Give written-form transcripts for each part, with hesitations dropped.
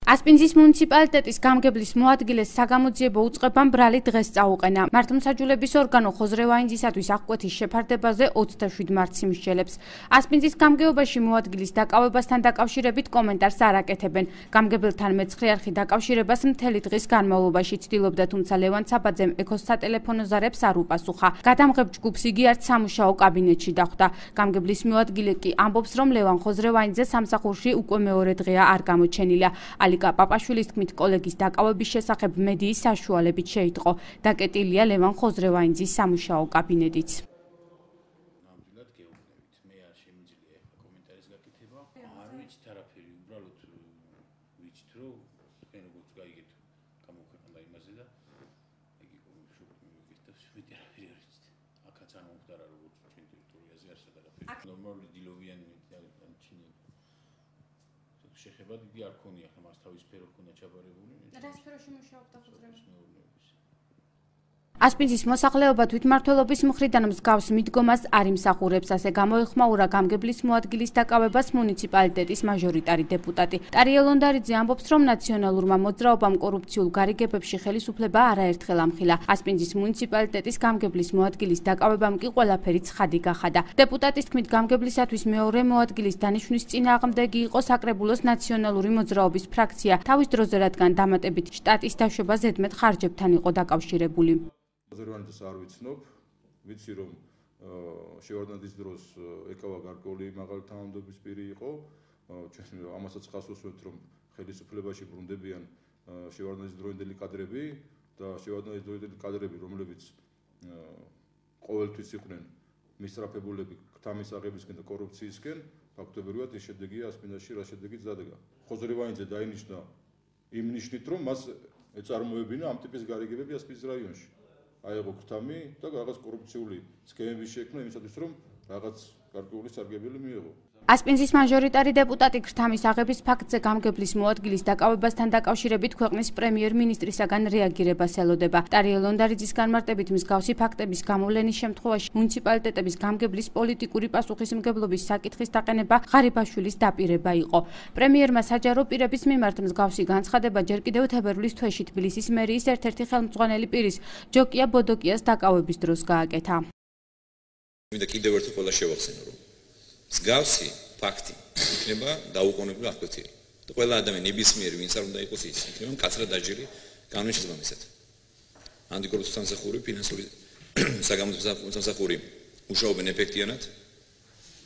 ასპინძის მუნიციპალიტეტის გამგებლის მოადგილეს საგამოძიებო უწყებამ ბრალი დღეს წაუყენა. მართლმსაჯულების ორგანო ხოზრევაინძისათვის აღკვეთის შეფარდებაზე 27 მარტს იმსჯელებს. ასპინძის გამგეობაში მოადგილის დაკავებასთან დაკავშირებით კომენტარს არ აკეთებენ. გამგებელთან მეცხრე არხი დაკავშირებას მთელი დღის განმავლობაში ცდილობდა, თუმცა ლევან ცაბაძემ ექოს სატელეფონო ზარებს არ უპასუხა. გადამღებ ჯგუფს იგი არც სამუშაო კაბინეტში დახვდა. გამგებლის მოადგილე კი ამბობს, რომ ლევან ხოზრევაინძე სამსახურში უკვე მეორე დღეა არ გამოჩენილა. ალიკა პაპაშვილის თქმით, კოლეგის დაკავების შესახებ მედიის საშუალებით შეიტყო. დაკეტილია ლევან ხოზრევაინძის სამუშაო კაბინეტიც. ნამდვილად გეუბნებით, მე არ შემიძლია ახლა კომენტარის გაკეთება. არ ვიცით არაფერი, უბრალოდ ვიცით, რომ თქვენ როგორც გაიგეთ, გამოქვეყნდა იმაზე და იგი შუქი მივიგეთ და ვიტი არაფერი არ ვიცით. აქაც არ მომხდარა, როგორც ჩვენ ტერიტორიაზე არსად არაფერი. ნორმალური დილოვიანი ჩინი შეხება დიდი არ ქონია, ხა მას თავის სფერო ქონდა ჩაბარებული. რა სფეროში მუშაობდა ხოზრევაინძე? ასპინძის მოსახლეობა თვითმმართველობის მხრიდან მსგავს მიდგომას არ იმსახურებს, ასე გამოეხმაურა გამგებლის მოადგილის დაკავებას მუნიციპალიტეტის მაჟორიტარი დეპუტატი. ტარია ლონდარიძე ამბობს, რომ ნაციონალურმა მოძრაობამ კორუფციულ გარიგებებში ხელისუფლება არაერთხელ ამხილა. ასპინძის მუნიციპალიტეტის გამგებლის მოადგილის დაკავებამ კი ყველაფერი ცხადი გახადა. დეპუტატის თქმით, გამგებლისათვის მეორე მოადგილის დანიშვნის წინააღმდეგი იყო საკრებულოს ნაციონალური მოძრაობის ფრაქცია, თავის დროზე რადგან დამატებით შტატის დაშვება ზედმეტ ხარჯებთან იყო დაკავშირებული. ხოზრევაინძეს არ ვიცნობ, ვიცი რომ შევარდნაძის დროს ეკავა გარკვეული მაღალი თანამდებობის პირი იყო, ჩვენ ამასაც ხას ვუსვამთ, რომ ხელისუფლებაში ბრუნდებიან შევარდნაძის დროინდელი კადრები და შევარდნაძის დროინდელი კადრები, რომლებიც ყოველთვის იყვნენ მისწრაფებულები ქთამის აღებისკენ და კორუფციისკენ, ფაქტობრივად ეს შედეგია ასპინძაში რა შედეგიც დადგა. ხოზრევაინძე დაინიშნა იმ ნიშნით, რომ მას ეწარმოებინა ამ ტიპის გარიგებები ასპინძის რაიონში. აიღო ქთამი და რაღაც კორუფციული სქემების შექმნა იმისათვის, რომ რაღაც გარკვეული სარგებელი მიეღო. ასპინძის მაჟორიტარი დეპუტატი ქთამის აღების ფაქტზე გამგებლის მოადგილის დაკავებასთან დაკავშირებით ქვეყნის პრემიერ-მინისტრისაგან რეაგირებას ელოდება. ტარია ლონდარიძის განმარტებით, მსგავსი ფაქტების გამოვლენის შემთხვევაში მუნიციპალიტეტების გამგებლის პოლიტიკური პასუხისმგებლობის საკითხის დაყენება ღარიბაშვილის დაპირება იყო. პრემიერმა საჯარო პირების მიმართ მსგავსი განცხადება ჯერ კიდევ თებერვლის თვეში თბილისის მერიის ერთ-ერთი ხელმძღვანელი პირის ჯოკია ბოდოკიას დაკავების დროს გააკეთა. მინდა კიდევ ერთხელ ყველა შევახსენო, რომ მსგავსი ფაქტი იქნება დაუყოვნებლივ აღკვეთილი. და ყველა ადამიანი ნებისმიერი, ვინც არ უნდა იყოს ის, იქნება მკაცრად დაჯილი კანონის შესაბამისად. ანტიკორუფციული სამსახური, ფინანსური საგამოძიებო სამსახური მუშაობენ ეფექტიანად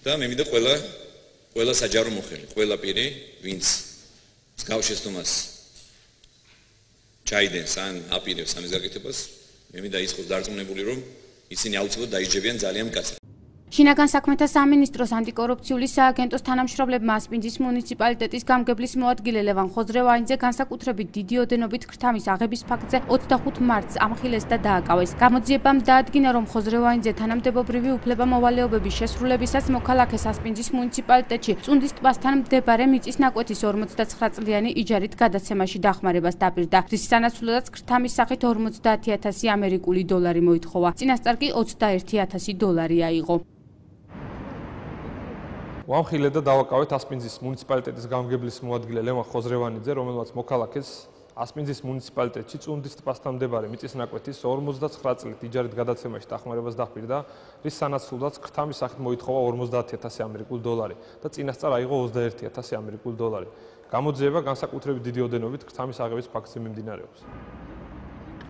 და მე მინდა ყველა საჯარო მოხელი, ყველა პირი, ვინც მსგავს შეცდომას ჩაიდენს ან აპირებს ამის გაკეთებას, მე მინდა იყოს დარწმუნებული, რომ ისინი აუცილებლად დაიჯებიან ძალიან მკაცრად. შინაგან საქმეთა სამინისტროს ანტიკორუფციული სააგენტოს თანამშრომლებმა ასპინძის მუნიციპალიტეტის გამგებლის მოადგილე ლევან ხოზრევაინძე განსაკუთრებით დიდი ოდენობით ქთამის აღების ფაქტზე 25 მარტს ამხილეს და დააკავეს. გამოძიებამ დაადგინა, რომ ხოზრევაინძე თანამდებობრივი უფლებამოვალეობების შესრულებისას მოქალაქეს ასპინძის მუნიციპალიტეტში წუნდის ტბასთან მდებარე მიწის ნაკვეთის 49 წლიანი იჯარით გადაცემაში დახმარებას დაპირდა, რის სანაცვლოდაც ქთამის სახით 50,000 ამერიკული დოლარი მოითხოვა. წინასწარ კი 21,000 დოლარი აიღო. ვამხილეთ და დავაკავეთ ასპინძის მუნიციპალიტეტის გამგებლის მოადგილე ლევან ხოზრევაინძე, რომელმაც მოქალაქეს ასპინძის მუნიციპალიტეტში წუნდის ტბასთან მდებარე მიწის ნაკვეთის 59 წლით იჯარით გადაცემაში დახმარებას დაპირდა, რის სანაცვლოდაც ქთამის სახით მოითხოვა 50,000 ამერიკული დოლარი და წინასწარ აიღო 21,000 ამერიკული დოლარი. გამოძიება განსაკუთრებით დიდი ოდენობით ქთამის აღების ფაქტზე მიმდინარეობს.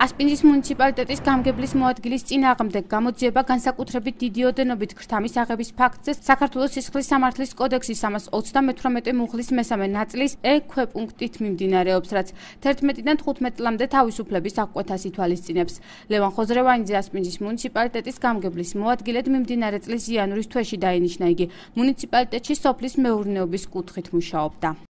ასპინძის მუნიციპალიტეტის გამგებლის მოადგილის წინააღმდეგ გამოძიება განსაკუთრებით დიდი ოდენობით ქთამის აღების ფაქტზე საქართველოს სისხლის სამართლის კოდექსის 328 მუხლის მესამე ნაწილის ქვეპუნქტით მიმდინარეობს, რაც 11-დან 15 წლამდე თავისუფლების აღკვეთას ითვალისწინებს. ლევან ხოზრევაინძე ასპინძის მუნიციპალიტეტის გამგებლის მოადგილედ მიმდინარე წლის იანვრის თვეში დაინიშნა. იგი მუნიციპალიტეტში სოფლის მეურნეობის კუთხით მუშაობდა.